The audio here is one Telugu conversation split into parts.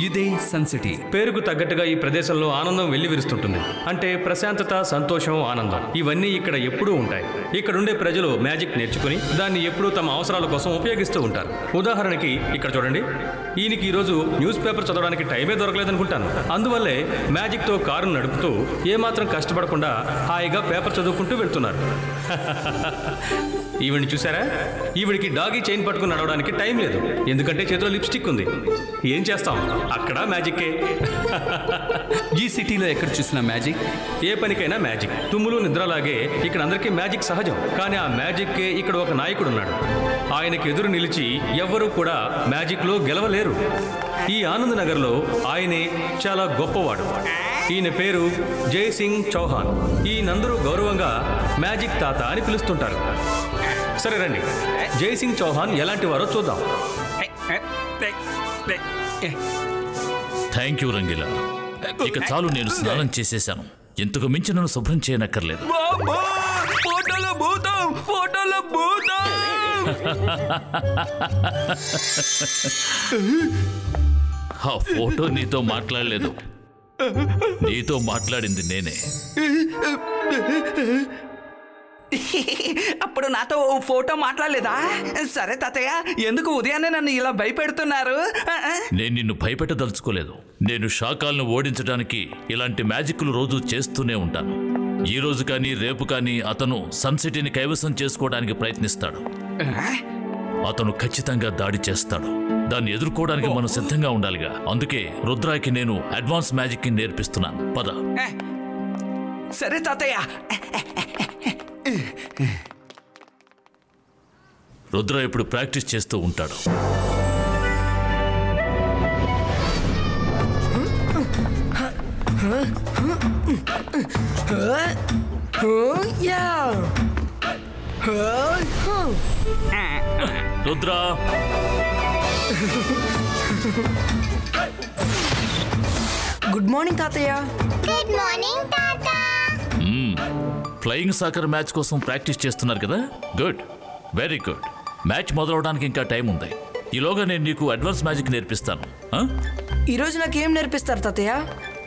ఇదే సన్ సిటీ. పేరుకు తగ్గట్టుగా ఈ ప్రదేశంలో ఆనందం వెల్లివిరుస్తుంటుంది. అంటే ప్రశాంతత, సంతోషం, ఆనందం ఇవన్నీ ఇక్కడ ఎప్పుడూ ఉంటాయి. ఇక్కడుండే ప్రజలు మ్యాజిక్ నేర్చుకుని దాన్ని ఎప్పుడూ తమ అవసరాల కోసం ఉపయోగిస్తూ ఉంటారు. ఉదాహరణకి ఇక్కడ చూడండి, ఈయనకి ఈరోజు న్యూస్ పేపర్ చదవడానికి టైమే దొరకలేదనుకుంటాను. అందువల్లే మ్యాజిక్తో కారును నడుపుతూ ఏమాత్రం కష్టపడకుండా హాయిగా పేపర్ చదువుకుంటూ వెళ్తున్నారు. ఈవిడిని చూసారా? ఈవిడికి డాగీ చైన్ పట్టుకుని నడవడానికి టైం లేదు, ఎందుకంటే చేతిలో లిప్స్టిక్ ఉంది. ఏం చేస్తాం, అక్కడ మ్యాజిక్కే. ఈ సిటీలో ఎక్కడ చూసినా మ్యాజిక్. ఏ పనికైనా మ్యాజిక్. తుమ్ములు నిద్రలాగే ఇక్కడ అందరికీ మ్యాజిక్ సహజం. కానీ ఆ మ్యాజిక్కే ఇక్కడ ఒక నాయకుడు ఉన్నాడు. ఆయనకి ఎదురు నిలిచి ఎవ్వరూ కూడా మ్యాజిక్లో గెలవలేరు. ఈ ఆనంద్ నగర్లో ఆయనే చాలా గొప్పవాడు. ఈయన పేరు జై సింగ్ చౌహాన్. ఈయనందరూ గౌరవంగా మ్యాజిక్ తాత అని పిలుస్తుంటారు. సరే రండి, జై సింగ్ చౌహాన్ ఎలాంటి వారో చూద్దాం. Thank you Rangeela. ఇక చాలు, నేను స్నానం చేసేశాను. ఇంతకు మించి నన్ను శుభ్రం చేయనక్కర్లేదు. ఆ ఫోటో నీతో మాట్లాడలేదు, నీతో మాట్లాడింది నేనే. అప్పుడు నాతో ఫోటో మాట్లాడలేదా? సరే తాతయ్య, ఎందుకు ఉదయాన్నే నన్ను ఇలా భయపెడుతున్నారు? నేను నిన్ను భయపెట్టదలుచుకోలేదు. నేను శాకాలను ఓడించడానికి ఇలాంటి మ్యాజిక్లు రోజు చేస్తూనే ఉంటాను. ఈ రోజు కానీ రేపు కానీ అతను సన్ సిటీని కైవసం చేసుకోవడానికి ప్రయత్నిస్తాడు. అతను ఖచ్చితంగా దాడి చేస్తాడు. దాన్ని ఎదుర్కోవడానికి మనం సిద్ధంగా ఉండాలిగా. అందుకే రుద్రాకి నేను అడ్వాన్స్ మ్యాజిక్ ని నేర్పిస్తున్నాను. పద. సరే తాతయ్య. రుద్ర ఇప్పుడు ప్రాక్టీస్ చేస్తూ ఉంటాడు. రుద్ర, గుడ్ మార్నింగ్ తాతయ్య. గుడ్ మార్నింగ్ తాతా. ఫ్లయింగ్ సాకర్ మ్యాచ్ కోసం ప్రాక్టీస్ చేస్తున్నారు కదా? Good, very good. మ్యాచ్ మొదలవడానికి ఇంకా టైం ఉంది. ఈలోగా నేను నీకు అడ్వాన్స్ మ్యాజిక్ నేర్పిస్తాను. ఈరోజు నాకేం నేర్పిస్తారు తాతయ్య?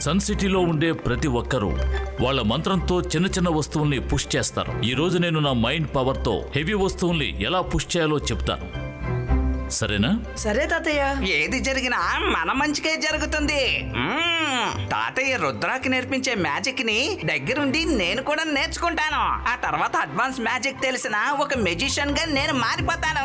సన్ సిటీలో ఉండే ప్రతి ఒక్కరూ వాళ్ళ మంత్రంతో చిన్న చిన్న వస్తువుల్ని పుష్ చేస్తారు. ఈ రోజు నేను నా మైండ్ పవర్తో హెవీ వస్తువుల్ని ఎలా పుష్ చేయాలో చెప్తాను. సరేనా? సరే తాతయ్య. ఏది జరిగినా మన మంచికే జరుగుతుంది. తాతయ్య రుద్రాకి నేర్పించే మ్యాజిక్ ని దగ్గరుండి నేను కూడా నేర్చుకుంటాను. ఆ తర్వాత అడ్వాన్స్ మ్యాజిక్ తెలిసిన ఒక మెజిషియన్ గా నేను మారిపోతాను.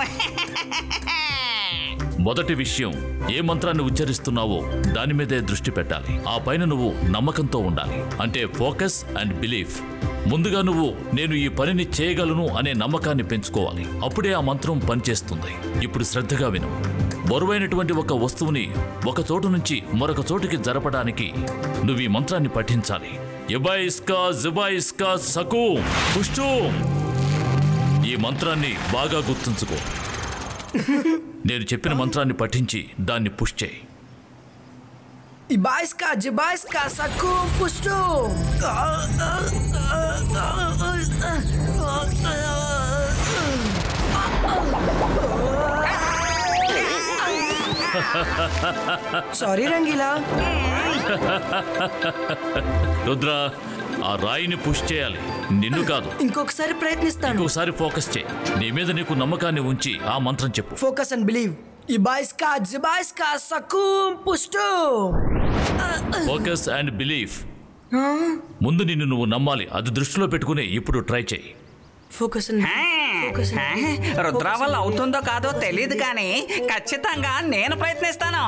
మొదటి విషయం, ఏ మంత్రాన్ని ఉచ్చరిస్తున్నావో దాని మీదే దృష్టి పెట్టాలి. ఆ పైన నువ్వు నమ్మకంతో ఉండాలి. అంటే ఫోకస్ అండ్ బిలీఫ్. ముందుగా నువ్వు నేను ఈ పనిని చేయగలను అనే నమ్మకాన్ని పెంచుకోవాలి. అప్పుడే ఆ మంత్రం పనిచేస్తుంది. ఇప్పుడు శ్రద్ధగా విను. బరువైనటువంటి ఒక వస్తువుని ఒక చోటు నుంచి మరొక చోటుకి జరపడానికి నువ్వు ఈ మంత్రాన్ని పఠించాలి. యబాయిస్కా జబాయిస్కా సకు పుష్టు. ఈ మంత్రాన్ని బాగా గుర్తుంచుకో. నేను చెప్పిన మంత్రాన్ని పఠించి దాన్ని పుష్ చేయి. ఇబాయిస్కా జిబాయిస్కా సక్కు పుష్టు. సారీ రంగీలా. రుద్ర, ఆ రాయిని పుష్ చేయాలి, నిన్ను కాదు. ఇంకొకసారి ప్రయత్నిస్తాను. ఇంకొకసారి ఫోకస్ చేయి. నీ మీద నీకు నమ్మకాన్ని ఉంచి ఆ మంత్రం చెప్పు. Focus and believe. ఇబాయిస్కా జిబాయిస్కా సక్కు పుష్టు. Focus and belief. ముందు నిన్ను నువ్వు నమ్మాలి. అది దృష్టిలో పెట్టుకుని ఇప్పుడు ట్రై చేయి. ఫోకస్. రుద్ర వల్ల అవుతుందో కాదో తెలియదు కానీ ఖచ్చితంగా నేను ప్రయత్నిస్తాను.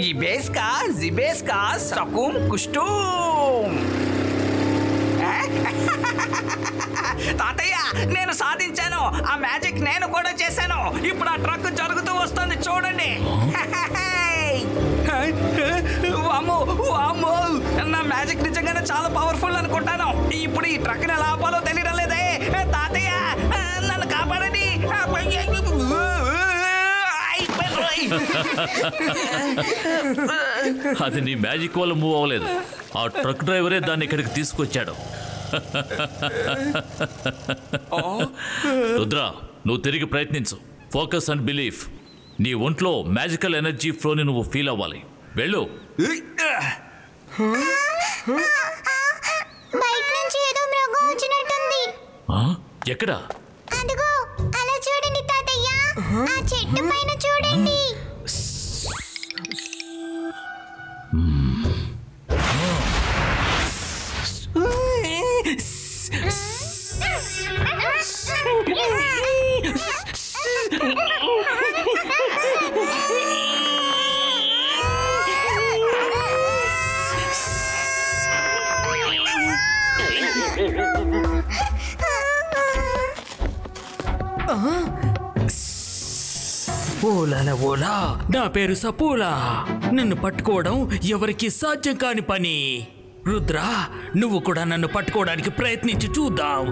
ఇబేస్కా జిబేస్కా సకుం కుష్టుం. తాతయ్య, నేను సాధించాను. ఆ మ్యాజిక్ నేను కూడా చేశాను. ఇప్పుడు ఆ ట్రక్ జరుగుతూ వస్తుంది, చూడండి. వామ్మో, వామ్మో, నా మ్యాజిక్ నిజంగానే చాలా పవర్ఫుల్ అనుకుంటాను. ఇప్పుడు ఈ ట్రక్ ని ఎలా ఆపాలో తెలియడం లేదే. తాతయ్య, నన్ను కాపాడండి. అది నీ మ్యాజిక్ వల్ల మూవ్ అవ్వలేదు. ఆ ట్రక్ డ్రైవరే దాన్ని ఇక్కడికి తీసుకొచ్చాడు. రుద్ర, నువ్వు తిరిగి ప్రయత్నించు. Focus and belief. నీ ఒంట్లో మ్యాజికల్ ఎనర్జీ ఫ్లోని నువ్వు ఫీల్ అవ్వాలి. వెళ్ళు. బయట నుంచి ఏదో మృగం వచ్చినట్టుంది. ఎక్కడ? అదిగో అలా చూడండి తాతయ్య, ఆ చెట్టు పైన చూడండి. ఓలాల ఓలా, నా పేరు సపూలా. నన్ను పట్టుకోవడం ఎవరికి సాధ్యం కాని పని. రుద్ర, నువ్వు కూడా నన్ను పట్టుకోవడానికి ప్రయత్నించి చూద్దాం.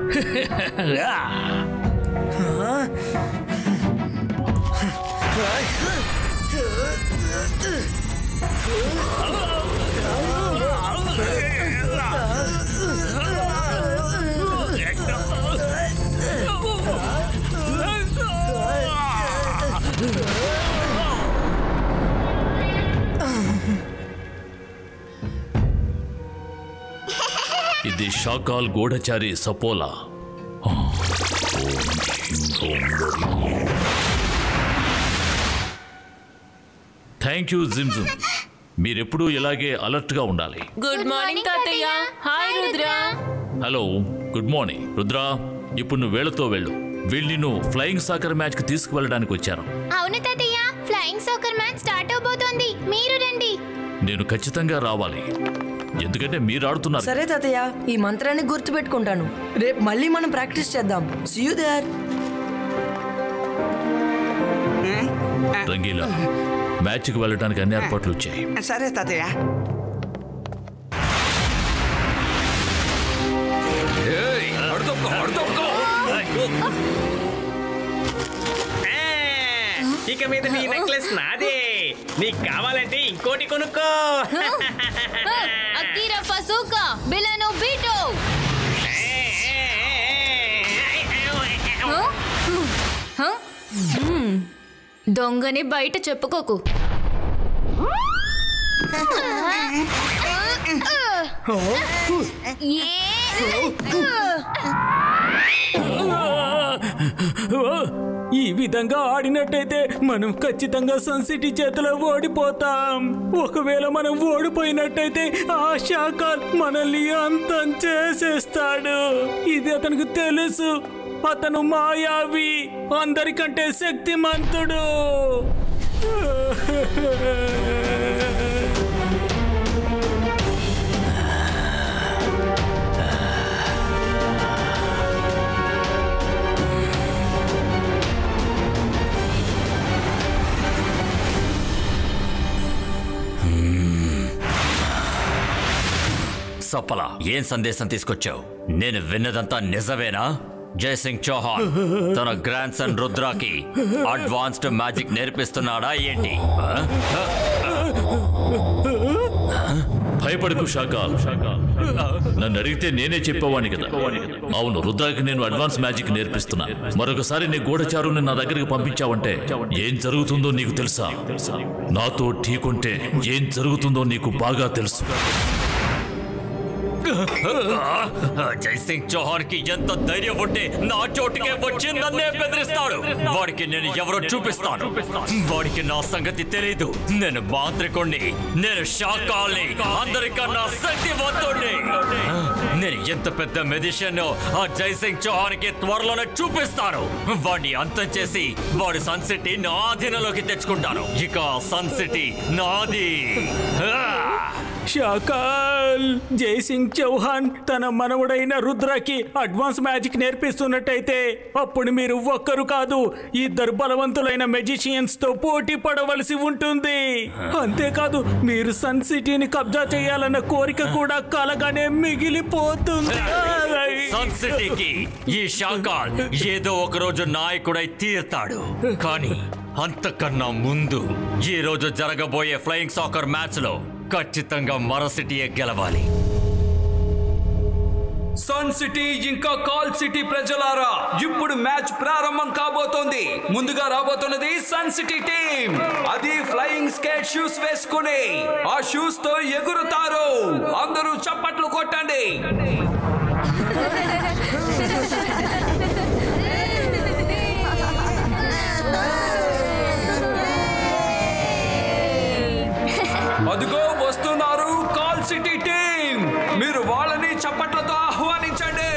ఇది షాకాల్ గూఢచారి సపోలా. Thank you జిమ్జుమ్. మీరెప్పుడూ ఇలాగే అలర్ట్గా ఉండాలి. గుడ్ మార్నింగ్ తాతయ్య. Hi Rudra. Hello, good morning. Rudra, ఇప్పుడు నువ్వు వేళతో వెళ్ళు. వీళ్ళని నువ్వు ఫ్లయింగ్ సాకర్ మ్యాచ్ కి తీసుకువెళ్ళడానికి వచ్చాను. అవును తాతయ్య, ఫ్లయింగ్ సాకర్ మ్యాచ్ స్టార్ట్ అవబోతోంది. మీరు రండి. నేను ఖచ్చితంగా రావాలి, ఎందుకంటే మీరు ఆడుతున్నారు. సరే తాతయ్య, ఈ మంత్రాన్ని గుర్తుపెట్టుకుంటాను. రేపు మళ్ళీ మనం ప్రాక్టీస్ చేద్దాం. See you there. రంగీలా, మ్యాచ్కి వెళ్ళడానికి అన్ని ఏర్పాట్లు వచ్చాయి. సరే తాతయ్య. ఇక మీద నీ నెక్లెస్ నాదే. నీకు కావాలంటే ఇంకోటి కొనుక్కో. అకీరా ఫజూకా బిలానో బీటో. దొంగని బయట చెప్పుకోకు. ఈ విధంగా ఆడినట్టయితే మనం ఖచ్చితంగా సన్ సిటీ చేతిలో ఓడిపోతాం. ఒకవేళ మనం ఓడిపోయినట్టయితే ఆ షాకాల్ మనల్ని అంతం చేసేస్తాడు. ఇది అతనికి తెలుసు. అతను మాయావి, అందరికంటే శక్తిమంతుడు. సప్పలా, ఏం సందేశం తీసుకొచ్చావు? నేను విన్నదంతా నిజమేనా? జైసింగ్ చౌహాన్ తన గ్రాండ్ సన్ రుద్రాకి అడ్వాన్స్డ్ మ్యాజిక్ నేర్పిస్తున్నాడా ఏంటి? భయపడకు షాకాల్. నన్ను అడిగితే నేనే చెప్పేవాణ్ణి కదా. అవును, రుద్రాకి నేను అడ్వాన్స్ మ్యాజిక్ నేర్పిస్తున్నా. మరొకసారి నీ గూఢచారుని నా దగ్గరికి పంపించావంటే ఏం జరుగుతుందో నీకు తెలుసా? నాతో ఢీకొంటే ఏం జరుగుతుందో నీకు బాగా తెలుసు. జైసింగ్ చౌహాన్ కి ఎంత ధైర్యం ఉంటే నా చోటుకే వచ్చి నన్నే బెదిరిస్తాడు. వాడికి నేను ఎవరో చూపిస్తాను. వాడికి నా సంగతి తెలీదు. నేను మాంత్రికుణ్ణి, నేను షాకాల్ని, అందరికన్నా శక్తివంతుణ్ణి. నేను ఎంత పెద్ద మెజిషియన్ ఆ జైసింగ్ చౌహాన్ కి త్వరలోనే చూపిస్తాను. వాడిని అంతం చేసి వాడి సన్ సిటీ నా ఆధీనంలోకి తెచ్చుకుంటాను. ఇక సన్ సిటీ నాది. షాకాల్, జైసింగ్ చౌహాన్ తన మనవడైన రుద్రకి అడ్వాన్స్ మ్యాజిక్ నేర్పిస్తున్నట్టయితే అప్పుడు మీరు ఒక్కరు కాదు, ఇద్దరు బలవంతులైన మెజిషియన్స్ తో పోటీ పడవలసి ఉంటుంది. అంతేకాదు, మీరు సన్ సిటీని కబ్జా చేయాలన్న కోరిక కూడా కలగానే మిగిలిపోతుంది. సన్ సిటీకి ఈ షాకాల్ ఏదో ఒక రోజు నాయకుడై తీరుతాడు. కానీ అంతకన్నా ముందు ఈ రోజు జరగబోయే ఫ్లయింగ్ సాకర్ మ్యాచ్ లో ఖచ్చితంగా మరో సిటీయే గెలవాలి. సన్ సిటీ ఇంకా కాల్ సిటీ ప్రజలారా, ఇప్పుడు మ్యాచ్ ప్రారంభం కాబోతోంది. ముందుగా రాబోతున్నది సన్ సిటీ టీం. అది ఫ్లయింగ్ స్కేట్ షూస్ వేసుకుని ఆ షూస్ తో ఎగురుతారు. అందరూ చప్పట్లు కొట్టండి. అదిగో వస్తున్నారు కాల్ సిటీ టీం. మీరు వాళ్ళని చప్పట్లతో ఆహ్వానించండి.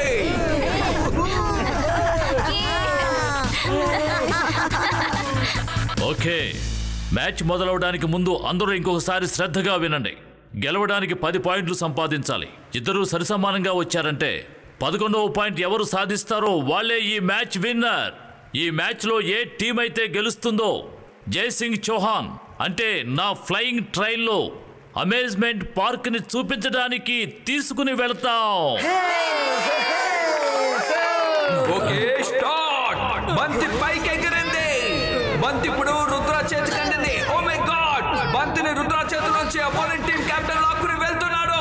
ఓకే, మ్యాచ్ మొదలవడానికి ముందు అందరూ ఇంకొకసారి శ్రద్ధగా వినండి. గెలవడానికి 10 పాయింట్లు సంపాదించాలి. ఇద్దరూ సరిసమానంగా వచ్చారంటే 11వ పాయింట్ ఎవరు సాధిస్తారో వాళ్ళే ఈ మ్యాచ్ విన్నర్. ఈ మ్యాచ్లో ఏ టీం అయితే గెలుస్తుందో జైసింగ్ చౌహాన్ అంటే నా ఫ్లయింగ్ ట్రైన్లో అమేజ్మెంట్ పార్క్ ని చూపించడానికి తీసుకుని వెళ్తాం. Okay, start. బంతి పైకి ఎగిరింది. బంతి ఇప్పుడు రుద్ర చేతికి అందింది. ఓ మై గాడ్, బంతిని రుద్ర చేతి నుంచి అపోనెంట్ టీం కెప్టెన్ లాక్కుని వెళ్తున్నాడు.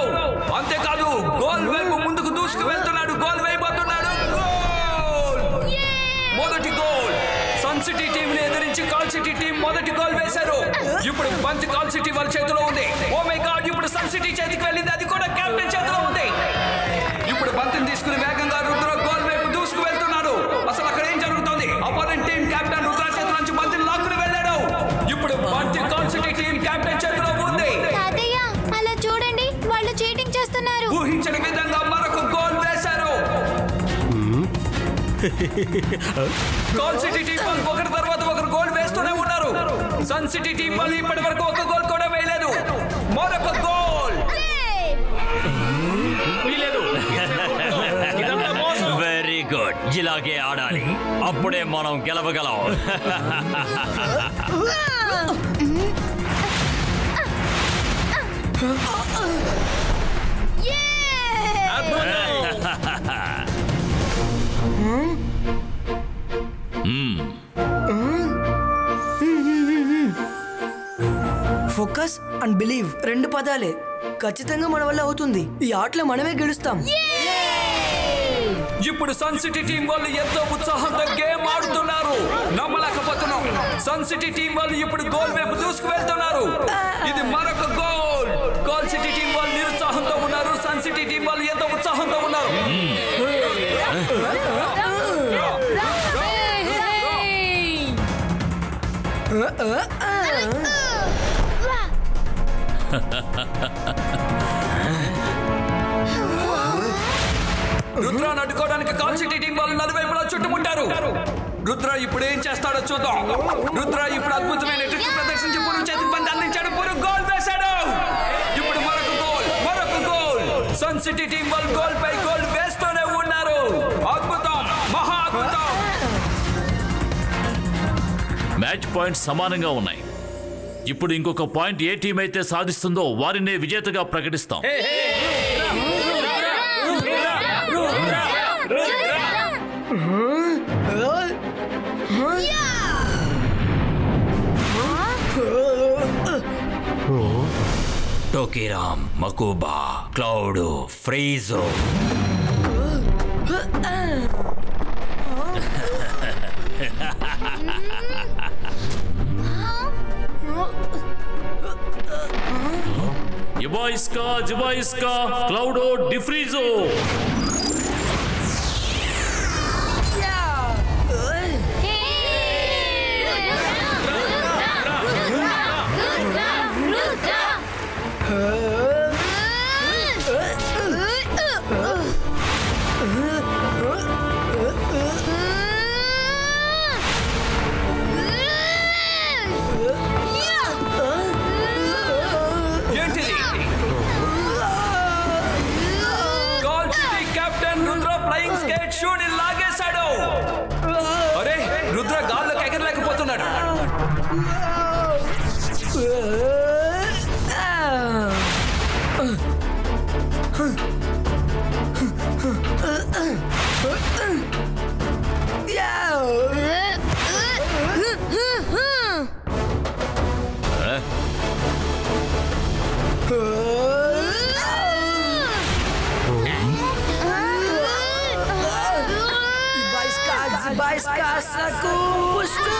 అంతేకాదు గోల్ వైపు ముందుకు దూసుకు వెళ్తున్నాడు. గోల్ వైపోతున్నాడు. గోల్! మొదటి గోల్. సన్ సిటీ టీం ని ఎదిరించి కాల్ సిటీ టీం మొదటి గోల్ వేశారు. ఇప్పుడు బంతి కాల్ సిటీ వాళ్ళ చేతిలో ఉంది. ఓ మై గాడ్, ఇప్పుడు సన్ సిటీ చేతికి వెళ్ళింది. అది కూడా కెప్టెన్ చేతిలో ఉంది. ఇప్పుడు బంతిని తీసుకుని వేగంగా రుద్ర గోల్ వైపు దూసుకు వెళ్తున్నాడు. అసలు అక్కడ ఏం జరుగుతుంది? అపోనెంట్ టీం కెప్టెన్ రుద్ర చేతి నుంచి బంతిని లాక్కుని వెళ్ళాడు. ఇప్పుడు బంతి కాల్ సిటీ టీం కెప్టెన్ చేతిలో ఉంది. తాతయ్య, అలా చూడండి, వాళ్ళు చీటింగ్ చేస్తున్నారు. ఊహించని విధంగా మరొక గోల్ వేశారు. కాల్ సిటీ టీం వాళ్ళు ఒకరి తర్వాత ఒకరు గోల్ వేస్తూనే ఉన్నారు. సన్ సిటీ టీం వాళ్ళు ఇప్పటి వరకు ఒక గోల్ కూడా వేయలేదు. మరొక గోల్. వెరీ గుడ్, ఇలాగే ఆడాలి. అప్పుడే మనం గెలవగలం. ఫోకస్ అండ్ బిలీవ్ 2 పదాలే. ఖచ్చితంగా మన వల్ల అవుతుంది. ఈ ఆటలో మనమే గెలుస్తాం. ఇప్పుడు సన్ సిటీ టీం వాళ్ళు ఎంతో ఉత్సాహంతో గేమ్ ఆడుతున్నారు. నమ్మలేకపోతున్నాం. సన్ సిటీ టీం వాళ్ళు ఇప్పుడు గోల్ వైపు దూసుకు వెళ్తున్నారు. ఇది మరొక గోల్. కాల్ సిటీ టీం వాళ్ళు నిరుత్సాహంతో ఉన్నారు. సన్ సిటీ టీం వాళ్ళు ఎంతో ఉత్సాహంతో ఉన్నారు. రుద్రాన్ని అడ్డుకోవడానికి కాల్ సిటీ టీం వాళ్ళు నలువైపులా చుట్టుముట్టారు. రుద్ర ఇప్పుడు ఏం చేస్తాడో చూద్దాం. రుద్ర ఇప్పుడు అద్భుతమైన ట్రిక్ ప్రదర్శించి పురుగు చేతికి బంతి అందించాడు. పురుగు గోల్ వేశాడు. ఇప్పుడు మరొక గోల్, మరొక గోల్. సన్ సిటీ టీం వాళ్ళు గోల్ పై గోల్ వేస్తూనే ఉన్నారు. అద్భుతం, మహా అద్భుతం. మ్యాచ్ పాయింట్స్ సమానంగా ఉన్నాయి. ఇప్పుడు ఇంకొక పాయింట్ ఏ టీం అయితే సాధిస్తుందో వారినే విజేతగా ప్రకటిస్తాం. టోకీరామ్, మకుబా, క్లౌడ్, ఫ్రీజో. జిబాయిస్కా, క్లౌడో, డిఫ్రీజో. అరే, రుద్ర గాల్లోకి ఎగరలేకపోతున్నాడు. Ibaiska Saku Pushku.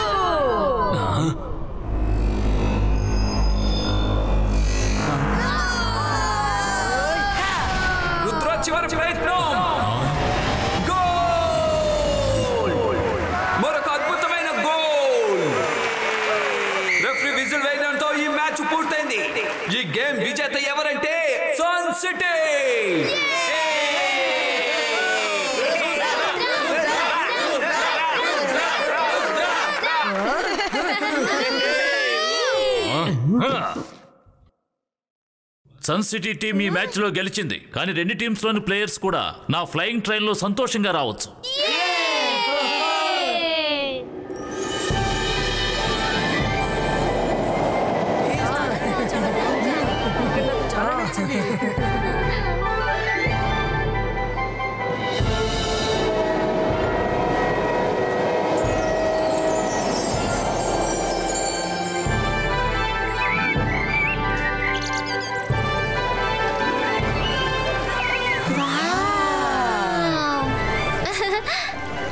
రుద్ర చివరి ప్రయత్నం గోల్! మరొక అద్భుతమైన గోల్! రెఫరీ విజిల్ వేయడంతో ఈ మ్యాచ్ పూర్తయింది. ఈ గేమ్ విజేత ఎవరంటే Sun City. Sun City team ఈ మ్యాచ్ లో గెలిచింది. కానీ రెండు టీమ్స్ లోని ప్లేయర్స్ కూడా నా ఫ్లయింగ్ ట్రైన్ లో సంతోషంగా రావచ్చు.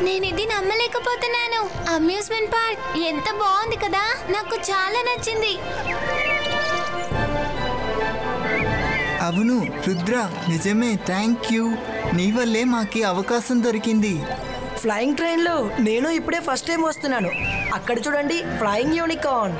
నేను ఇది నమ్మలేకపోతున్నాను. అమ్యూజ్మెంట్ పార్క్ ఎంత బాగుంది కదా, నాకు చాలా నచ్చింది. అవును రుద్ర, నిజమే. Thank you. నీ వల్లే మాకు అవకాశం దొరికింది. ఫ్లయింగ్ ట్రైన్ లో నేను ఇప్పుడే ఫస్ట్ టైం వస్తున్నాను. అక్కడ చూడండి, ఫ్లయింగ్ యూనికార్న్.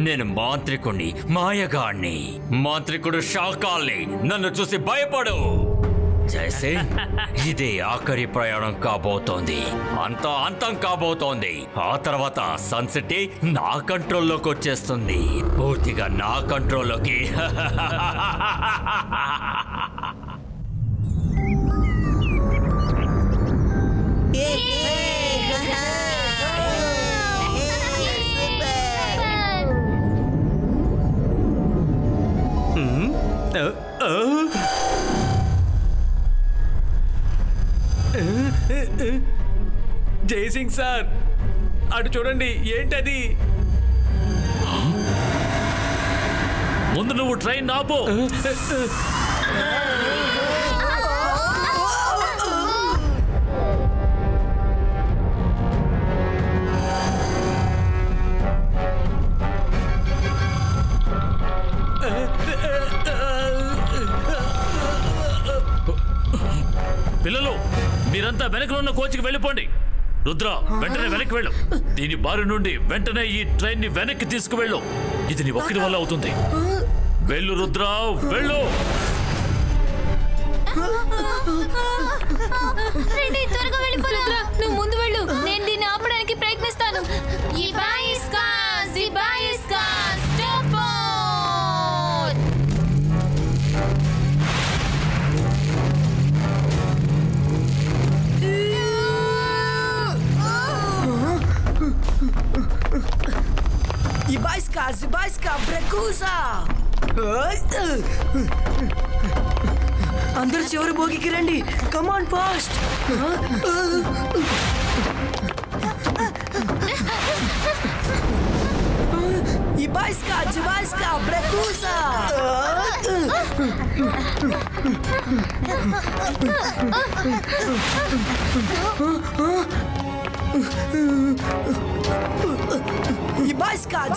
నేను మాంత్రికుణ్ణి, మాయగాణ్ణి. మాంత్రికుడు షాకాల్ని. నన్ను చూసి భయపడు. జైసే, ఇదే ఆఖరి ప్రయాణం కాబోతోంది. అంతం కాబోతోంది. ఆ తర్వాత సన్ సిటీ నా కంట్రోల్లోకి వచ్చేస్తుంది. పూర్తిగా నా కంట్రోల్లోకి. జయసింగ్ సార్, అటు చూడండి. ఏంటది? ముందు నువ్వు ట్రైన్ ఆపు. పిల్లలు, మీరంతా వెనక ఉన్న కోచ్కి వెళ్ళిపోండి. రుద్ర, వెంటనే వెనక్కి వెళ్ళు. దీని బారి నుండి వెంటనే ఈ ట్రైన్ ని వెనక్కి తీసుకువెళ్ళు. ఇది నీ ఒక్కడి వల్ల అవుతుంది. వెళ్ళు రుద్ర, వెళ్ళు. త్వరగా వెళ్ళిపోరా. నువ్వు ముందు వెళ్ళు, నేను దీన్ని ఆపడానికి ప్రయత్నిస్తాను. Zibaiska Brekusa. అందరూ చివరి బోగికి రండి. Come on fast. Zibaiska Brekusa.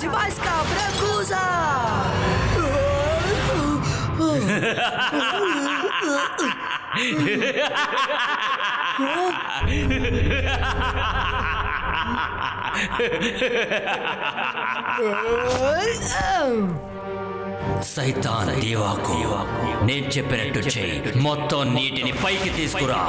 Zibaiska Brekusa. సైతాన్ దేవాకు నేను చెప్పినట్టు చెయ్యి. మొత్తం నీటిని పైకి తీసుకురా.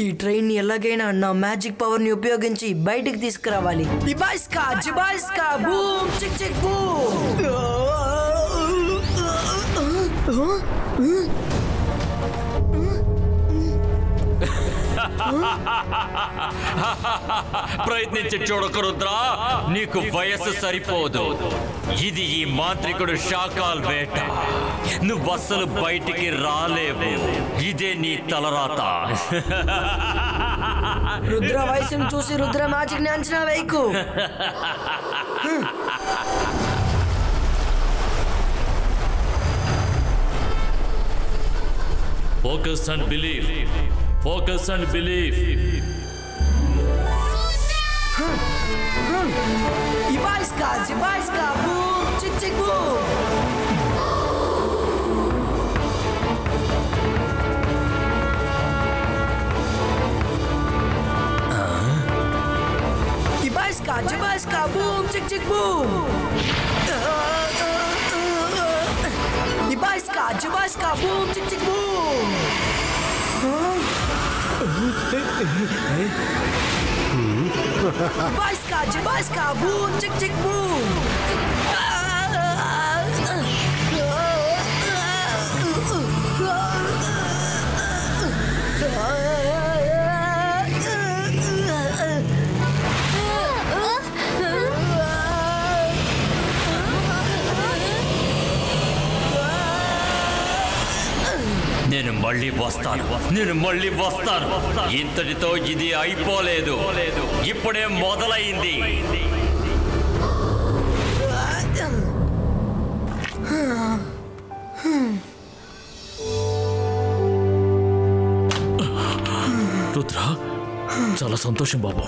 ఈ ట్రైన్ ని ఎలాగైనా నా మ్యాజిక్ పవర్ ని ఉపయోగించి బయటికి తీసుకురావాలి. జిబాయిస్కా బూమ్ చిక్ చిక్ బూమ్. ప్రయత్నించి చూడకు రుద్రా, నీకు వయస్సు సరిపోదు. ఇది ఈ మాంత్రికుడు షాకాల్ వేట. నువ్వు అస్సలు బయటికి రాలేవు. ఇదే నీ తలరాత. రుద్ర వయసును చూసి రుద్ర మ్యాజిక్ ని అంచనా వేయకు. Focus and believe. Focus and believe. Ibaiska, Zibaiska, boom, chick chick boom. Ibaiska, Zibaiska, boom, chick chick boom. Ibaiska, Zibaiska, boom, chick chick boom. Ibaiska, Zibaiska, boom, chick chick boom. నేను మళ్ళీ వస్తాను. ఇంతటితో ఇది అయిపోలేదు, ఇప్పుడే మొదలైంది. రుద్ర, చాలా సంతోషం బాబు.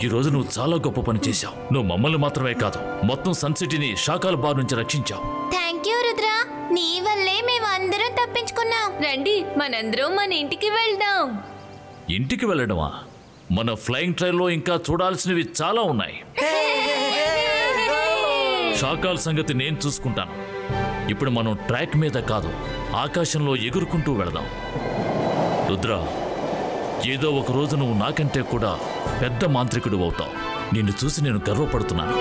ఈరోజు నువ్వు చాలా గొప్ప పని చేశావు. నువ్వు మమ్మల్ని మాత్రమే కాదు, మొత్తం సన్ సిటీని షాకాల బార్ నుంచి రక్షించావు. థ్యాంక్ యూ రుద్ర, నీ వల్లే మేము అందరం తప్పించుకున్నాం. రండి మనందరం మన ఇంటికి వెళ్దాం. ఇంటికి వెళ్ళడమా? మన ఫ్లయింగ్ ట్రైన్లో ఇంకా చూడాల్సినవి చాలా ఉన్నాయి. షాకాల్ సంగతి నేను చూసుకుంటాను. ఇప్పుడు మనం ట్రాక్ మీద కాదు, ఆకాశంలో ఎగురుకుంటూ వెళదాం. రుద్ర, ఏదో ఒక రోజు నువ్వు నాకంటే కూడా పెద్ద మాంత్రికుడు అవుతావు. నిన్ను చూసి నేను గర్వపడుతున్నాను.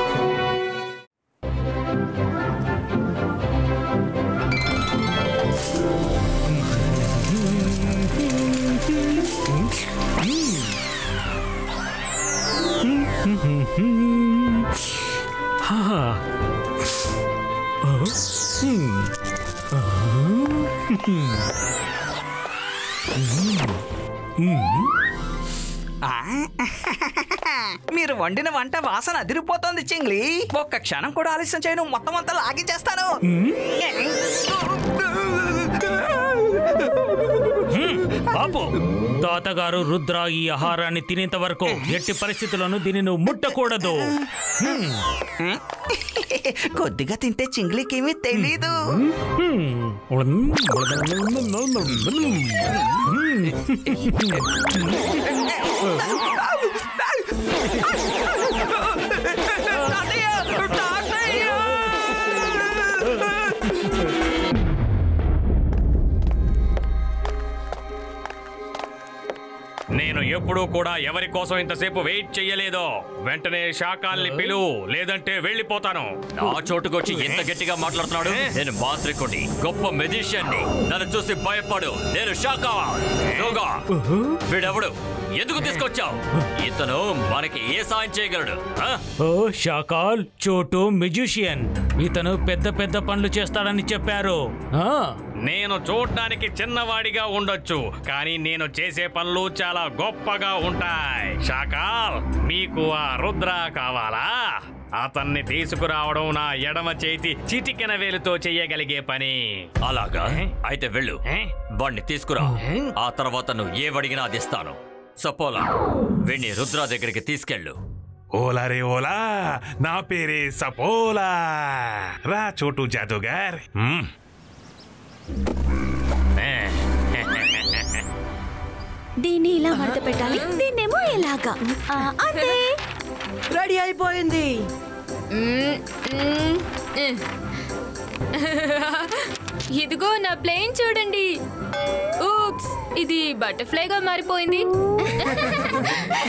మీరు వండిన వంట వాసన అదిరిపోతోంది చింగ్లీ. ఒక్క క్షణం కూడా ఆలస్యం చేయను, మొత్తం అంతా లాగించేస్తాను. బాబు, తాతగారు రుద్ర ఈ ఆహారాన్ని తినేంత వరకు ఎట్టి పరిస్థితుల్లోనూ దీన్ని నువ్వు ముట్టకూడదు. కొద్దిగా తింటే చింగ్లీకేమీ తెలీదు. నేను ఎప్పుడూ కూడా ఎవరి కోసం ఇంతసేపు వెయిట్ చెయ్యలేదు. వెంటనే శాకాల్ని పిలువు, లేదంటే వెళ్ళిపోతాను. ఆ చోటుకొచ్చి ఎంత గట్టిగా మాట్లాడుతున్నాడు? నేను మాంత్రికుడిని, గొప్ప మెజిషియన్ని. నన్ను చూసి భయపడు. నేను శాకాల్. వీడెవడు? ఎందుకు తీసుకొచ్చావు? ఇతను మనకి ఏ సాయం చేయగలడు? ఓ శాకాల్, చోటు మెజిషియన్. ఇతను పెద్ద పెద్ద పనులు చేస్తాడని చెప్పారు. నేను చూడ్డానికి చిన్నవాడిగా ఉండొచ్చు, కానీ నేను చేసే పనులు చాలా గొప్పగా ఉంటాయి. శాకాల్, మీకు ఆ రుద్ర కావాలా? అతన్ని తీసుకురావడం నా ఎడమ చేతి చిటికెన వేలుతో చెయ్యగలిగే పని. అలాగా? అయితే వెళ్ళు, వాణ్ణి తీసుకురా. ఆ తర్వాత నువ్వు ఏవడిగినా అది ఇస్తాను. సపోలా, వీణ్ణి రుద్ర దగ్గరికి తీసుకెళ్ళు. ఓలా రే ఓలా, నా పేరే సపోలా. రా చోటు జాదూగర్. దీన్ని ఇలా మడత పెట్టాలి, దీన్నేమో ఇలాగా. అదే రెడీ అయిపోయింది. ఇదిగో నా ప్లేన్ చూడండి. ఊప్స్, ఇది బటర్ఫ్లైగా మారిపోయింది.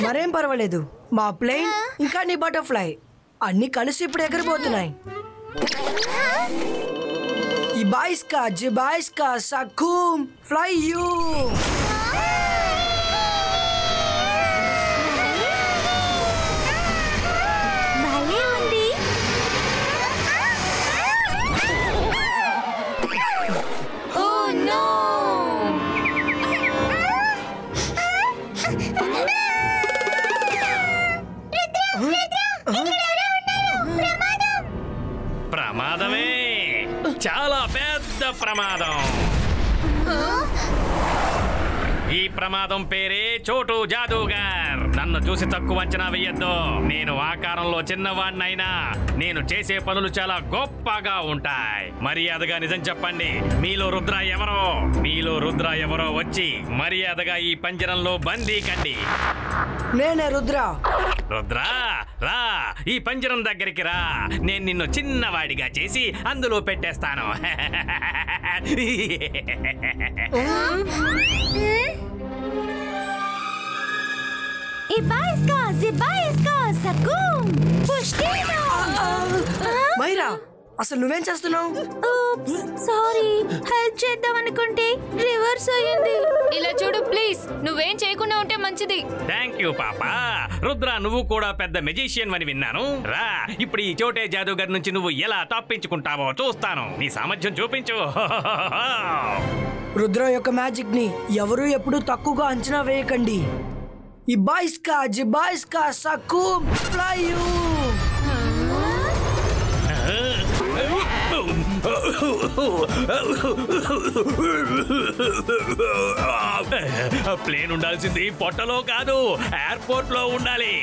మరేం పర్వాలేదు, మా ప్లేన్ ఇంకా నీ బటర్ఫ్లై అన్ని కలిసి ఇప్పుడు ఎగిరిపోతున్నాయి. ప్రమాదం. ఈ ప్రమాదం పేరే చోటు జాదూగర్. నన్ను చూసి తక్కువ అంచనా వెయ్యొద్దు. నేను ఆకారంలో చిన్నవాడినైనా నేను చేసే పనులు చాలా గొప్పగా ఉంటాయి. మర్యాదగా నిజం చెప్పండి, మీలో రుద్ర ఎవరో? మీలో రుద్ర ఎవరో వచ్చి మర్యాదగా ఈ పంజరంలో బందీ కండి. నేనే రుద్ర. రుద్ర రా, ఈ పంజరం దగ్గరికి రా. నేను నిన్ను చిన్నవాడిగా చేసి అందులో పెట్టేస్తాను. మైరా, అసలు నువ్వేం చేస్తున్నావు? సారీ, హెల్ప్ చేద్దాం అనుకుంటే రివర్స్ అయ్యింది. ఇలా చూడు ప్లీజ్, నువ్వేం చేయకుండా ఉంటే మంచిది. థ్యాంక్ యూ పాపా. రుద్ర, నువ్వు కూడా పెద్ద మెజిషియన్ అని విన్నాను. రా, ఇప్పుడు ఈ చోటే జాదూగర్ నుంచి నువ్వు ఎలా తప్పించుకుంటావో చూస్తాను. నీ సామర్థ్యం చూపించు. రుద్ర యొక్క మ్యాజిక్ ని ఎవరు ఎప్పుడు తక్కువగా అంచనా వేయకండి. ఈ బాయిస్కా జిబాయిస్కా సకూమ్ ఫ్లైయూ. ప్లేన్ ఉండాల్సింది పొట్టలో కాదు, ఎయిర్పోర్ట్ లో ఉండాలి.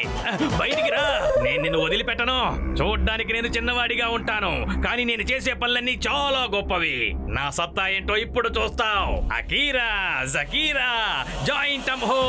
బయటికి రా, నేను నిన్ను వదిలిపెట్టను. చూడ్డానికి నేను చిన్నవాడిగా ఉంటాను, కానీ నేను చేసే పనులన్నీ చాలా గొప్పవి. నా సత్తా ఏంటో ఇప్పుడు చూస్తావు. అకీరా జకీరా జాయింట్ హో.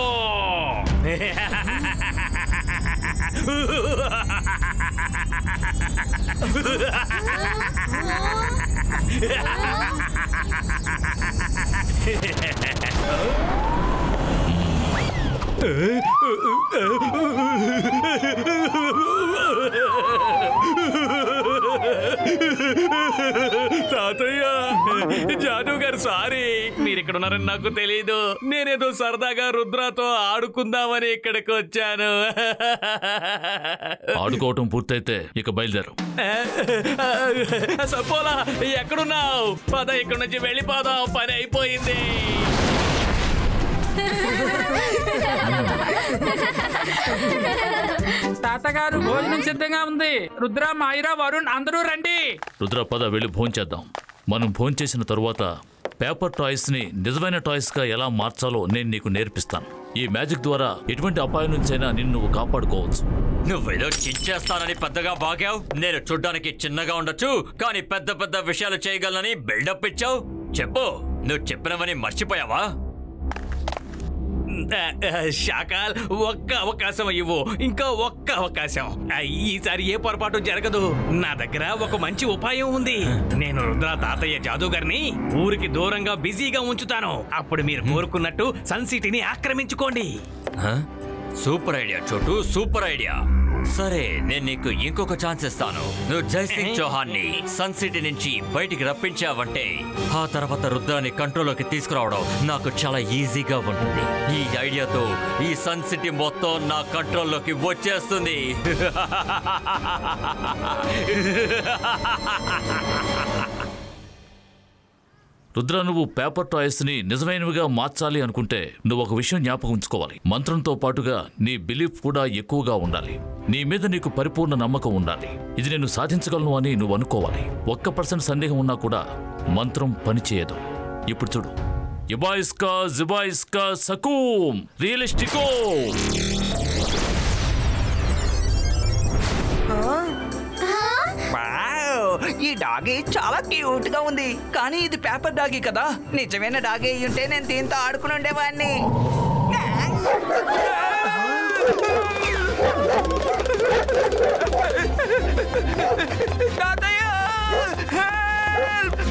తాతయ్య, జాదూగారు సారీ, మీరు ఇక్కడ ఉన్నారని నాకు తెలీదు. నేనేదో సరదాగా రుద్రతో ఆడుకుందామని ఇక్కడికి వచ్చాను. ఆడుకోవటం పూర్తయితే ఇక బయలుదేరు. సపోలా, ఎక్కడున్నావు? పద, ఇక్కడి నుంచి వెళ్ళిపోదాం, పని అయిపోయింది. తాతగారు, భోజనం సిద్ధంగా ఉంది. రుద్ర, మాయిరా, వరుణ్ అందరూ రండి. రుద్ర, పద వెళ్ళి భోంచేద్దాం. మనం భోంచేసిన తరువాత పేపర్ టాయ్స్ ని నిజమైన టాయ్స్ గా ఎలా మార్చాలో నేను నీకు నేర్పిస్తాను. ఈ మ్యాజిక్ ద్వారా ఎటువంటి అపాయం నుంచైనా నిన్ను నువ్వు కాపాడుకోవచ్చు. నువ్వేదో చిచ్చేస్తానని పెద్దగా బాగావు. నేను చూడ్డానికి చిన్నగా ఉండొచ్చు, కానీ పెద్ద పెద్ద విషయాలు చేయగలనని బిల్డప్ ఇచ్చావు. చెప్పు, నువ్వు చెప్పినవని మర్చిపోయావా? శాకాల్, ఒక్క అవకాశం ఇవ్వు, ఇంకా ఒక్క అవకాశం. ఈసారి ఏ పొరపాటు జరగదు. నా దగ్గర ఒక మంచి ఉపాయం ఉంది. నేను రుద్ర తాతయ్య జాదూగర్ని ఊరికి దూరంగా బిజీగా ఉంచుతాను. అప్పుడు మీరు కోరుకున్నట్టు సన్ సిటీని ఆక్రమించుకోండి. సూపర్ ఐడియా చోటు, సూపర్ ఐడియా. సరే, నేను నీకు ఇంకొక ఛాన్స్ ఇస్తాను. నువ్వు జైసింగ్ చౌహాన్ ని సన్ సిటీ నుంచి బయటికి రప్పించావంటే ఆ తర్వాత రుద్రాన్ని కంట్రోల్లోకి తీసుకురావడం నాకు చాలా ఈజీగా ఉంటుంది. ఈ ఐడియాతో ఈ సన్ సిటీ మొత్తం నా కంట్రోల్లోకి వచ్చేస్తుంది. రుద్ర, నువ్వు పేపర్ టాయ్స్ ని నిజమైనవిగా మార్చాలి అనుకుంటే నువ్వు ఒక విషయం జ్ఞాపకం ఉంచుకోవాలి. మంత్రంతో పాటుగా నీ బిలీఫ్ కూడా ఎక్కువగా ఉండాలి. నీ మీద నీకు పరిపూర్ణ నమ్మకం ఉండాలి. ఇది నేను సాధించగలను అని నువ్వు అనుకోవాలి. 1% సందేహం ఉన్నా కూడా మంత్రం పనిచేయదు. ఇప్పుడు చూడు, ఇబాయిస్కా జిబాయిస్కా సకూమ్ రియలిస్టికో. ఈ డాగీ చాలా క్యూట్ గా ఉంది, కానీ ఇది పేపర్ డాగీ కదా. నిజమైన డాగీ అయ్యుంటే నేను దీంతో ఆడుకుని ఉండేవాడిని.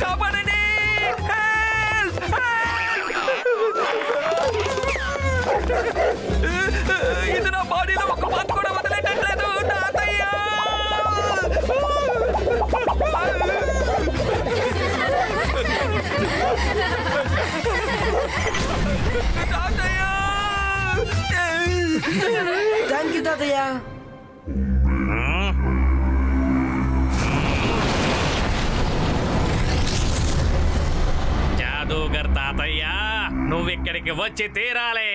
కాపాడండి, ఇది నా బాడీలో ఒక మాత్ర కూడా వదిలేటట్లేదు. తాతయ్య, థ్యాంక్ యూ తాతయ్య. జాదూగర్ తాతయ్య, నువ్వు ఇక్కడికి వచ్చి తీరాలే.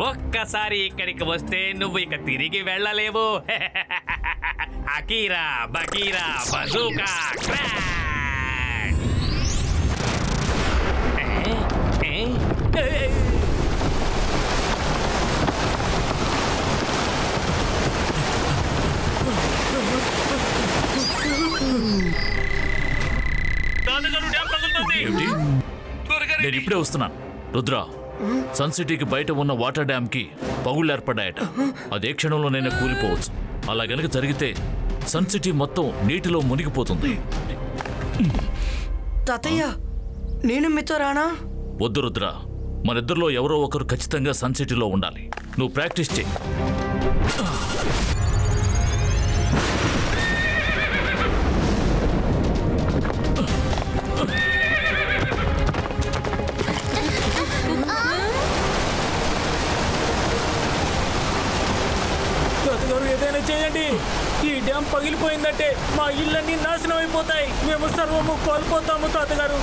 ఒక్కసారి ఇక్కడికి వస్తే నువ్వు ఇక తిరిగి వెళ్ళలేవు. Akira Bakhira bazooka crack. నేను ఇప్పుడే వస్తున్నాను. రుద్ర, సన్ సిటీకి బయట ఉన్న వాటర్ డ్యామ్ కి పగుళ్ళు ఏర్పడ్డాయట. అదే క్షణంలోనైనా కూలిపోవచ్చు. అలా గనక జరిగితే సన్ సిటీ మొత్తం నీటిలో మునిగిపోతుంది. తాతయ్య, నేను మీతో రానా? వద్దు రుద్ర, మనిద్దరిలో ఎవరో ఒకరు ఖచ్చితంగా సన్ సిటీలో ఉండాలి. నువ్వు ప్రాక్టీస్ చేయి. తాతగారు, ఏదైనా చేయండి. ఈ డ్యామ్ పగిలిపోయిందంటే మా ఇళ్ళన్నీ నాశనం అయిపోతాయి. మేము సర్వము కోల్పోతాము తాతగారు.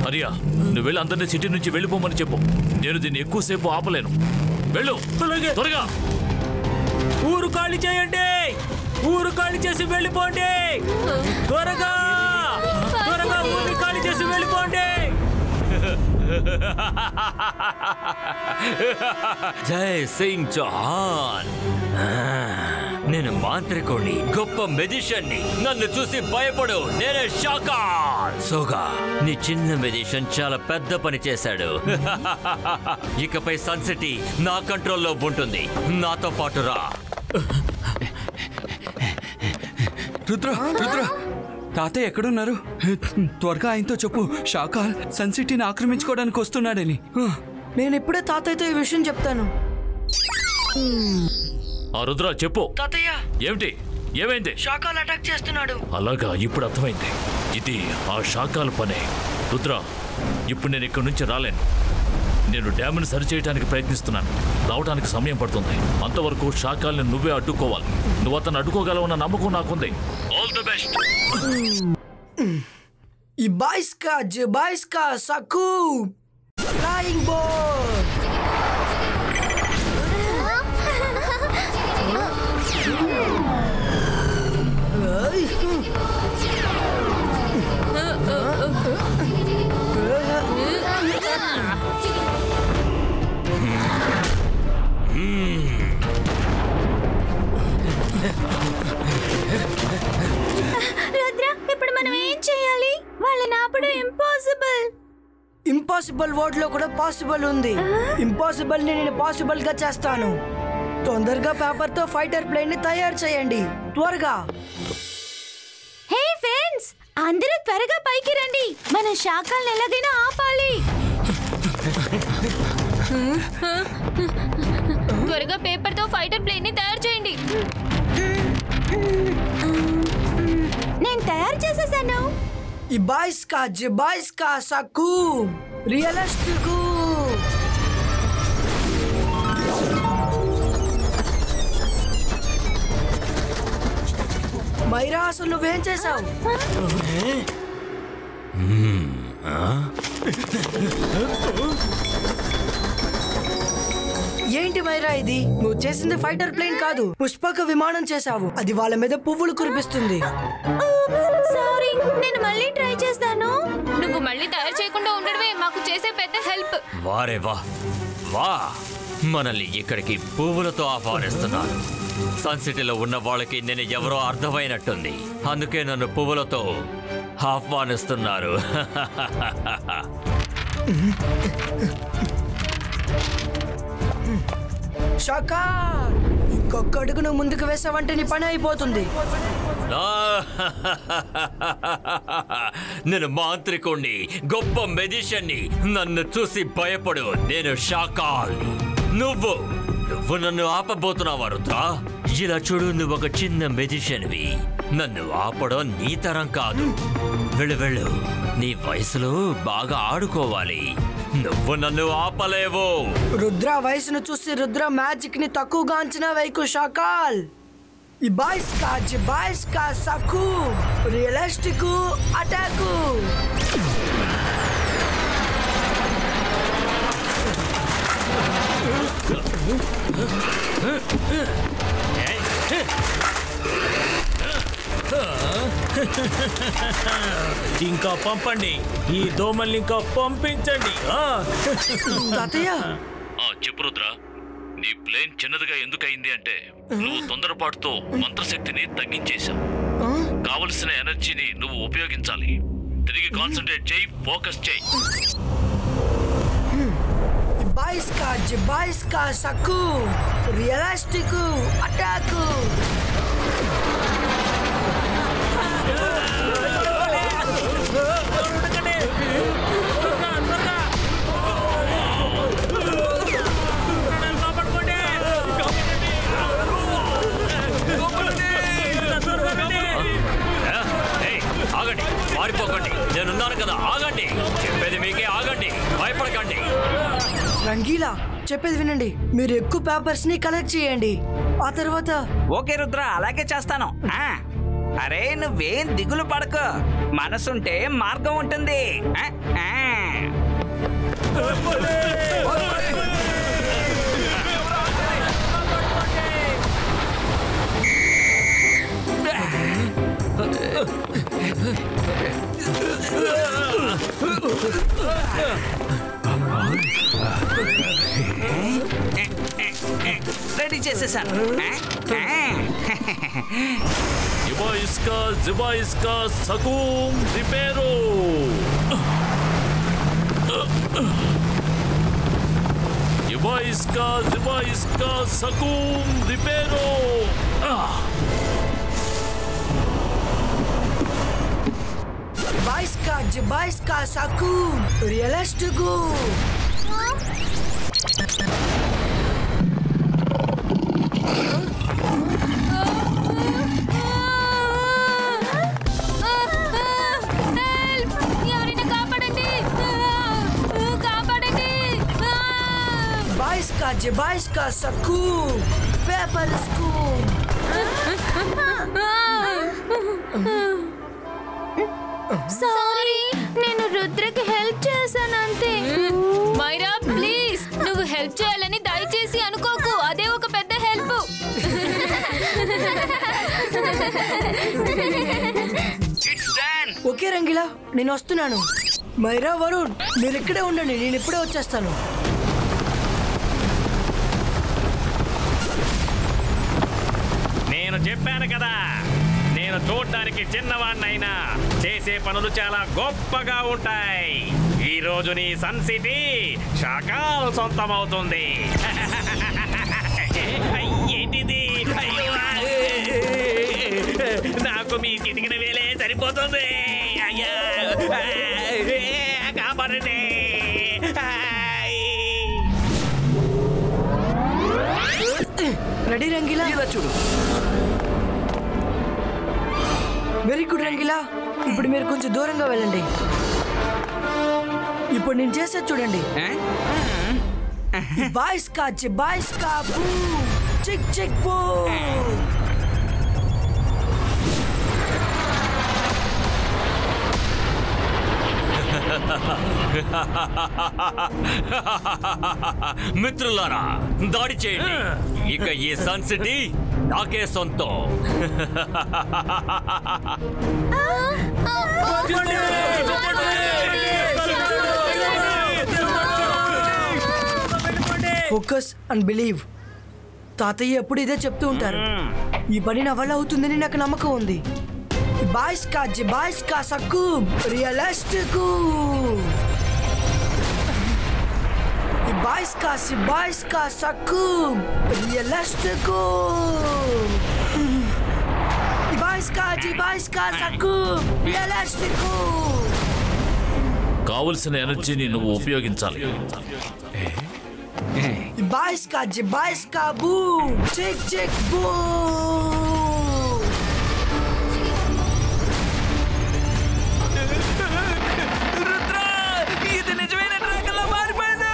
హరియా, నువ్వు వెళ్ళి అందరినీ సిటీ నుంచి వెళ్ళిపోమని చెప్పు. నేను దీన్ని ఎక్కువసేపు ఆపలేను. వెళ్ళు త్వరగా. ఊరు ఖాళీ చేయండి. ఊరు ఖాళీ చేసి వెళ్ళిపోండి. త్వరగా త్వరగా ఊరిని ఖాళీ చేసి వెళ్ళిపోండి. జై సింగ్ చౌహాన్. నేను మాంత్రికుడిని, గొప్ప మెజిషియన్ని. నన్ను చూసి భయపడు. నేనే షాకాల్. సోగా, నీ చిన్న మెజిషియన్ చాలా పెద్ద పని చేశాడు. ఇకపై సన్ సిటీ నా కంట్రోల్లో ఉంటుంది. నాతో పాటు రా. రుద్ర, రుద్ర, తాతయ్య ఎక్కడున్నారు? త్వరగా ఆయనతో చెప్పు. షాకాల్ సన్ సిటీని ఆక్రమించుకోవడానికి వస్తున్నాడని. నేను ఇప్పుడే తాతయ్యతో ఈ విషయం చెప్తాను. ఆ రుద్ర, చెప్పు. తాతయ్య, ఏమిటి? ఏమైంది? షాకాల్ అటాక్ చేస్తున్నాడు. అలాగా, ఇప్పుడు అర్థమైంది. ఇది ఆ షాకాల్ పనే. రుద్ర, ఇప్పుడు నేను ఇక్కడి నుంచి రాలేను. నేను డ్యామ్ని సరిచేయడానికి ప్రయత్నిస్తున్నాను. రావడానికి సమయం పడుతుంది. అంతవరకు షాకాల్ని నువ్వే అడ్డుకోవాలి. నువ్వు అతను అడ్డుకోగలవన్న నమ్మకం నాకుంది. All the best. Ibaiska, Jibaiska, Saku! Flying board! ఇప్పుడు మనం ఏం చేయాలి? వాళ్ళని ఆపడం ఇంపాసిబుల్. ఇంపాసిబుల్ వర్డ్ లో కూడా పాసిబుల్ ఉంది. ఇంపాసిబుల్ ని నేను పాసిబుల్ గా చేస్తాను. తొందరగా పేపర్ తో ఫైటర్ ప్లేన్ ని తయారు చేయండి. త్వరగా. హే ఫ్రెండ్స్, అందరూ త్వరగా పైకి రండి. మన షాకాల్ని ఎలాగైనా ఆపాలి. త్వరగా పేపర్ తో ఫైటర్ ప్లేన్ ని తయారు చేయండి. నేను తయారు చేసేసాను. Ibaiska, Jibaiska, Saku! Realistic! Myra, అసలు నువ్వేం చేసావు? ఏంటి మైరా ఇది? నువ్వు చేసింది ఫైటర్ ప్లేన్ కాదు, పుష్పక విమానం చేసావు. అది వాళ్ళ మీద పువ్వులు కురిపిస్తుంది. సారీ, నేను మళ్ళీ ట్రై చేస్తాను. నువ్వు మళ్ళీ తయారు చేయకుండా ఉండడమే మాకు చేసే పెద్ద హెల్ప్. వారే వా వా, మనల్ని ఇక్కడికి పువ్వులతో ఆహ్వానిస్తున్నారు. సన్ సిటీలో ఉన్న వాళ్ళకి నేను ఎవరో అర్థమైనట్టుంది. అందుకే నన్ను పువ్వులతో ఆహ్వానిస్తున్నారు. షాకాల్, ఇంకొక అడుగును ముందుకు వేసావంటే నీ పని అయిపోతుంది. నేను మాంత్రికుణ్ణి, గొప్ప మెజిషియన్ని. నన్ను చూసి భయపడు. నేను షాకాల్. నువ్వు నన్ను ఆపబోతున్నావా రుద్రా? ఇలా చూడు, నువ్వు ఒక చిన్న మెజిషియన్వి. నన్ను ఆపడం నీ తరం కాదు. వెళ్ళు వెళ్ళు, నీ వయసులో బాగా ఆడుకోవాలి. నువ్వు నన్ను ఆపలేవు. రుద్ర వయసును చూసి రుద్ర మ్యాజిక్ ని తక్కువగా అంచనా వేయకు Shakaal. Ibaiska, Jibaiska, Saku! Realistic attack! ఇంకా పంపండి, ఈ దోమల్ని ఇంకా పంపించండి. చెప్పు రుద్ర, నీ ప్లేన్ చిన్నదిగా ఎందుకయింది అంటే నువ్వు తొందరపాటుతో మంత్రశక్తిని తగ్గించేశావు. కావలసిన ఎనర్జీని నువ్వు ఉపయోగించాలి. తిరిగి కాన్సంట్రేట్ చేయి, ఫోకస్ చేయి. బాయిస్కా సక్కు రియలిస్టిక్ అటాక్. ఆగండి, పారిపోకండి, నేనున్నాను కదా, ఆగండి. చెప్పేది మీకే, ఆగండి, భయపడకండి. రంగీలా, చెప్పేది వినండి. మీరు ఎక్కువ పేపర్స్ ని కలెక్ట్ చేయండి. ఆ తర్వాత ఓకే రుద్ర, అలాగే చేస్తాను. అరే నువ్వేం దిగులు పడకు, మనసుంటే మార్గం ఉంటుంది. రెడీ చేసేసాను. జిబాయిస్కా సకూం రిపేరో. జిబాయిస్కా సకూం రిపేరో. బాయిస్కా సక్కు రియలిస్టిక్. బాయిస్కా సక్కు పేపర్ స్కూల్. సారీ, నేను రుద్రకి హెల్ప్ చేశాను అంతే. మైరా ప్లీజ్, నువ్వు హెల్ప్ చేయాలని దయచేసి అనుకోకు, అదే ఒక పెద్ద హెల్ప్. ఓకే రంగిలా, నేను వస్తున్నాను. మైరా, వరుణ్, మీరు ఇక్కడే ఉండండి, నేను ఇప్పుడే వచ్చేస్తాను. నేను చెప్పాను కదా, నేను చూడ్డానికి చిన్నవాణ్ణైనా చేసే పనులు చాలా గొప్పగా ఉంటాయి. ఈ రోజు నీ సన్ సిటీ షాకాల్ సొంతమవుతుంది. ఏంటిది? నాకు మీ చిటికిన వేలే సరిపోతుంది. అయ్యా కాపాడండి. రెడీ రంగిలా? చూడు. Very good Rangeela. ఇప్పుడు మీరు కొంచెం దూరంగా వెళ్ళండి. ఇప్పుడు నేను చేసేది చూడండి. బాయిస్కా బూ చిక్ బూ. మిత్రులారా, దాడి చేయండి. ఇక ఈ సన్ సిటీ నాకే సొంతం. Focus and believe. తాతయ్య ఎప్పుడు ఇదే చెప్తూ ఉంటారు. ఈ పని నా వల్ల అవుతుందని నాకు నమ్మకం ఉంది. బాయిస్కా సక్కు రియలిస్టిక్. బాయిస్కా సక్కు రియలిస్టిక్. బాయిస్కా సక్కు రియలిస్టిక్. కావలసిన ఎనర్జీని నువ్వు ఉపయోగించాలి. బాయిస్కా బూ చిక్ బూ. ఇది నిజమైన డ్రాగన్లా మారిపోయింది.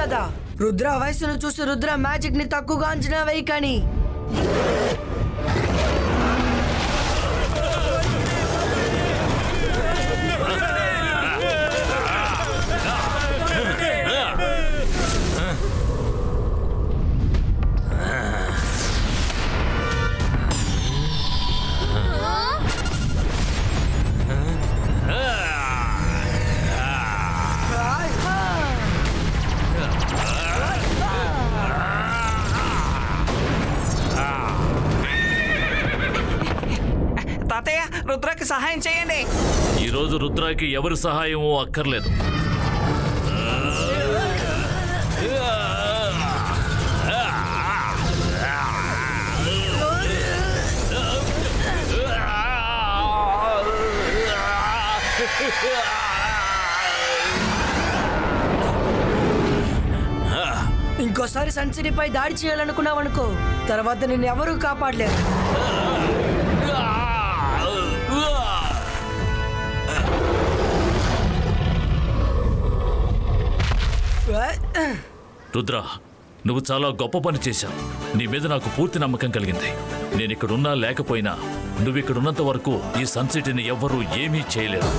కదా. రుద్ర వయసును చూసి రుద్ర మ్యాజిక్ ని తక్కువగా అంచనా వేయకని. తాతయ్య రుద్రకి సహాయం చేయండి. ఈ రోజు రుద్రాకి ఎవరి సహాయమూ అక్కర్లేదు. ఇంకోసారి సన్సిటీపై దాడి చేయాలనుకున్నావనుకో, తర్వాత నిన్ను ఎవరూ కాపాడలేరు. రుద్ర, నువ్వు చాలా గొప్ప పని చేశావు. నీ మీద నాకు పూర్తి నమ్మకం కలిగింది. నేను ఇక్కడున్నా లేకపోయినా నువ్వు ఇక్కడున్నంత వరకు ఈ సన్ సిటీని ఎవ్వరూ ఏమీ చేయలేరు.